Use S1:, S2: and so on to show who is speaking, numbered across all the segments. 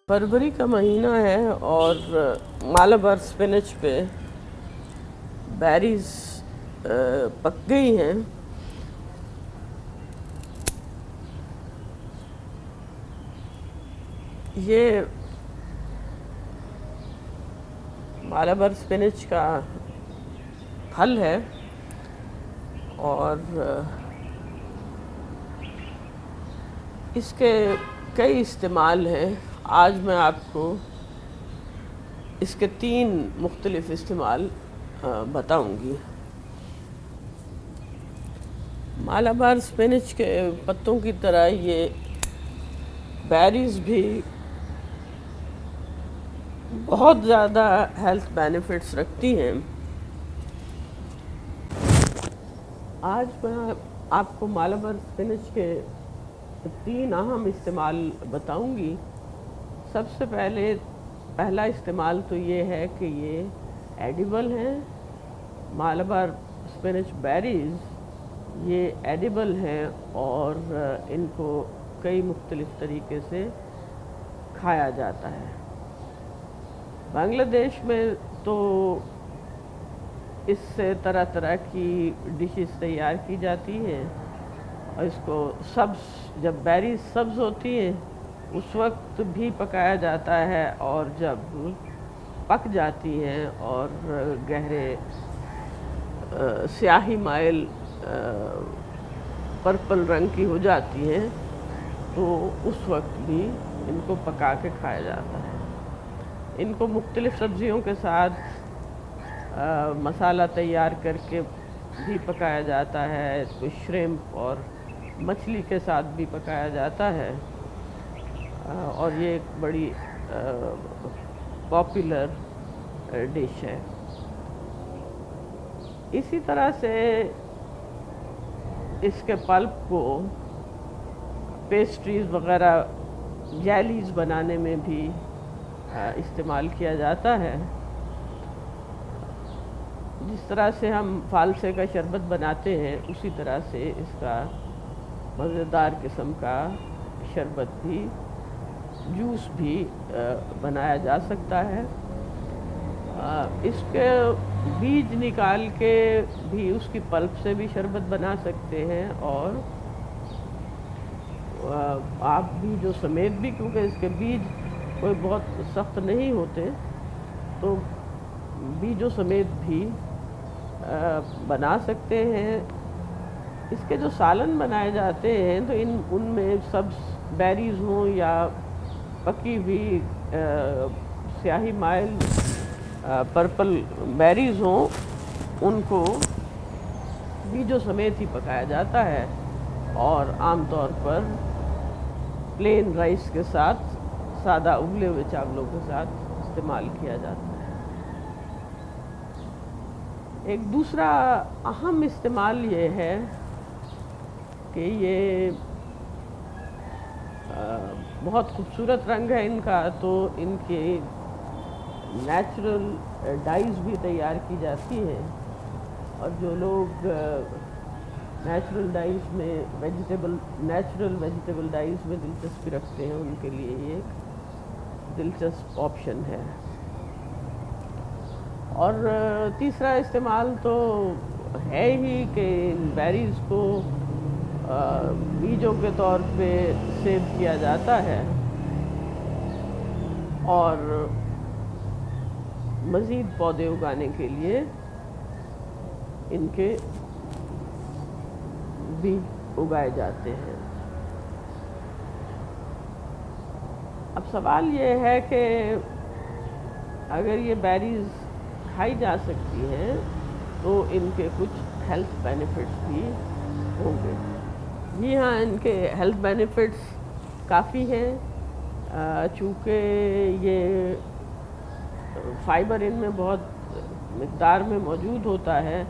S1: फरवरी का महीना है और मालाबार स्पिनच पे बैरीज पक गई हैं। ये मालाबार स्पिनच का फल है और इसके कई इस्तेमाल हैं। आज मैं आपको इसके 3 मुख्तलिफ इस्तेमाल बताऊंगी। मालाबार स्पिनच के पत्तों की तरह ये बेरीज भी बहुत ज़्यादा हेल्थ बेनिफिट्स रखती हैं। आज मैं आपको मालाबार स्पिनच के 3 अहम इस्तेमाल बताऊंगी। सबसे पहला इस्तेमाल तो ये है कि ये एडिबल हैं। मालाबार स्पिनच बेरीज ये एडिबल हैं और इनको कई मुख्तलिफ तरीके से खाया जाता है। बांग्लादेश में तो इससे तरह तरह की डिशेस तैयार की जाती हैं और इसको जब बेरीज सब्ज़ होती हैं उस वक्त भी पकाया जाता है और जब पक जाती हैं और गहरे स्याही माइल पर्पल रंग की हो जाती हैं तो उस वक्त भी इनको पका के खाया जाता है। इनको मुख्तलिफ सब्ज़ियों के साथ मसाला तैयार करके भी पकाया जाता है। इसको श्रिम्प और मछली के साथ भी पकाया जाता है और ये एक बड़ी पॉपुलर डिश है। इसी तरह से इसके पल्प को पेस्ट्रीज़ वगैरह जेलीज़ बनाने में भी इस्तेमाल किया जाता है। जिस तरह से हम फालसे का शरबत बनाते हैं उसी तरह से इसका मज़ेदार किस्म का शरबत भी जूस भी बनाया जा सकता है। इसके बीज निकाल के भी उसकी पल्प से भी शरबत बना सकते हैं और आप बीजों समेत भी, क्योंकि इसके बीज कोई बहुत सख्त नहीं होते, तो बीजों समेत भी बना सकते हैं। इसके जो सालन बनाए जाते हैं तो उनमें सब बेरीज हों या पकी हुई स्याही माइल पर्पल बेरीज हों, उनको बीजों समेत ही पकाया जाता है और आमतौर पर प्लेन राइस के साथ, सादा उबले हुए चावलों के साथ इस्तेमाल किया जाता है। एक दूसरा अहम इस्तेमाल ये है कि ये बहुत खूबसूरत रंग है इनका, तो इनके नेचुरल डाइज भी तैयार की जाती हैं और जो लोग नेचुरल डाइज में नेचुरल वेजिटेबल डाइज में दिलचस्पी रखते हैं उनके लिए ये एक दिलचस्प ऑप्शन है। और तीसरा इस्तेमाल तो है ही कि बेरीज को बीजों के तौर पे सेव किया जाता है और मज़ीद पौधे उगाने के लिए इनके बीज उगाए जाते हैं। अब सवाल ये है कि अगर ये बेरीज खाई जा सकती हैं तो इनके कुछ हेल्थ बेनिफिट्स भी होंगे। जी हाँ, इनके हेल्थ बेनिफिट्स काफ़ी हैं। चूँकि ये फाइबर इनमें बहुत मिक़दार में मौजूद होता है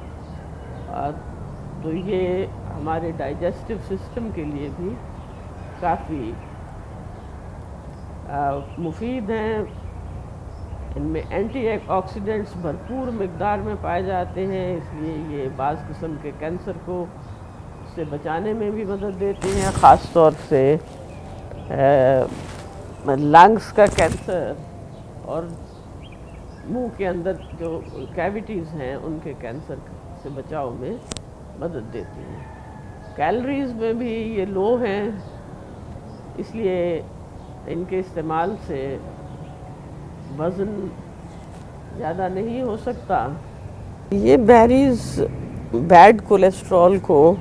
S1: तो ये हमारे डाइजेस्टिव सिस्टम के लिए भी काफ़ी मुफीद हैं। इनमें एंटीऑक्सीडेंट्स भरपूर मिक़दार में पाए जाते हैं, इसलिए ये बाज़ किस्म के कैंसर को से बचाने में भी मदद देते हैं। ख़ास तौर से لنگس کا کینسر اور منہ کے اندر جو کیویٹیز ہیں ان کے کینسر سے بچاؤ میں مدد دیتی ہیں. کیلریز میں بھی یہ لو ہیں، اس لیے ان کے استعمال سے وزن زیادہ نہیں ہو سکتا. یہ بیریز بیڈ کولیسٹرول کو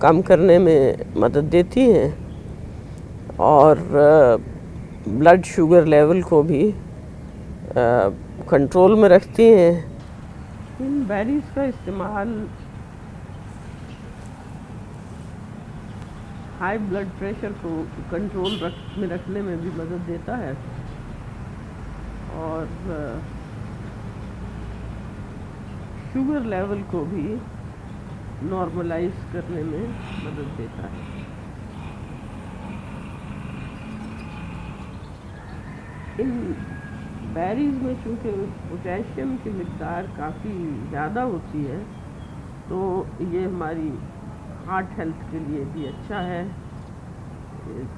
S1: کم کرنے میں مدد دیتی ہیں اور بلڈ شوگر لیول کو بھی کنٹرول میں رکھتی ہیں. ان بیریز کا استعمال ہائی بلڈ پریشر کو کنٹرول میں رکھنے میں بھی مدد دیتا ہے اور شوگر لیول کو بھی نارملائز کرنے میں مدد دیتا ہے. ان بیریز میں چونکہ پوٹیشیم کی مقدار کافی زیادہ ہوتی ہے تو یہ ہماری ہارٹ ہیلتھ کے لیے بھی اچھا ہے،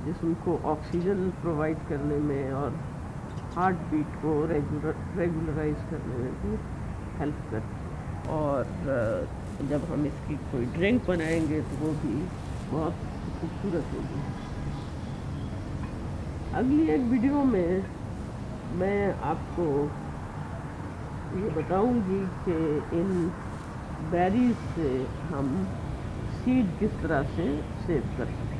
S1: جسم کو آکسیجن پرووائڈ کرنے میں اور ہارٹ بیٹ کو ریگولرائز کرنے میں بھی ہیلپ کرتی ہے. اور جب ہم اس کی کوئی ڈرنک بنائیں گے تو وہ بھی بہت خوبصورت ہوگی. اگلی ایک ویڈیو میں آپ کو یہ بتاؤں گی کہ ان بیریز سے ہم سیڈ کس طرح سے سیو کر سکتے ہیں.